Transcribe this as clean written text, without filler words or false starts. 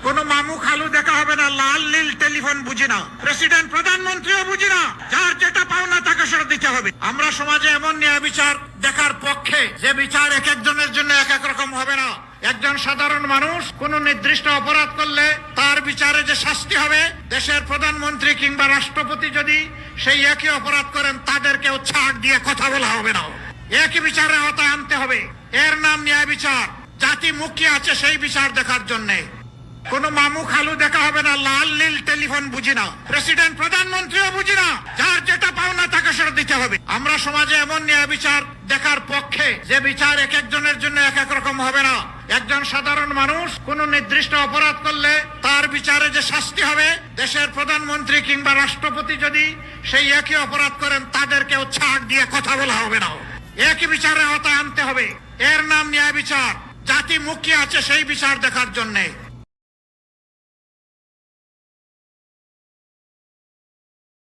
কোন মামু খালু দেখা হবে না, লাল নীল টেলিফোন বুঝি না, প্রেসিডেন্ট প্রধানমন্ত্রীও বুঝি না। যার যেটা পাওনা তাকে সেটা দিতে হবে। আমরা সমাজে এমন ন্যায় বিচার দেখার পক্ষে যে বিচার এক একজনের জন্য এক এক রকম হবে না। একজন সাধারণ মানুষ কোন নির্দিষ্ট অপরাধ করলে তার বিচারে যে শাস্তি হবে, দেশের প্রধানমন্ত্রী কিংবা রাষ্ট্রপতি যদি সেই একই অপরাধ করেন তাদেরকেও ছাড় দিয়ে কথা বলা হবে না, একই বিচারের আওতায় আনতে হবে। এর নাম ন্যায় বিচার। জাতি মুখী আছে সেই বিচার দেখার জন্যে। কোন মামু খালু দেখা হবে না, লাল নীল টেলিফোন বুঝি না, প্রেসিডেন্ট প্রধানমন্ত্রীও বুঝি না। যার যেটা পাওনা তাকে সেটা দিতে হবে। আমরা সমাজে এমন ন্যায় বিচার দেখার পক্ষে যে বিচার এক একজনের জন্য এক এক রকম হবে না। একজন সাধারণ মানুষ কোন নির্দিষ্ট অপরাধ করলে তার বিচারে যে শাস্তি হবে, দেশের প্রধানমন্ত্রী কিংবা রাষ্ট্রপতি যদি সেই একই অপরাধ করেন তাদেরকেও ছাড় দিয়ে কথা বলা হবে না, একই বিচারের আওতায় আনতে হবে। এর নাম ন্যায় বিচার। জাতি মুখী আছে সেই বিচার দেখার জন্যে।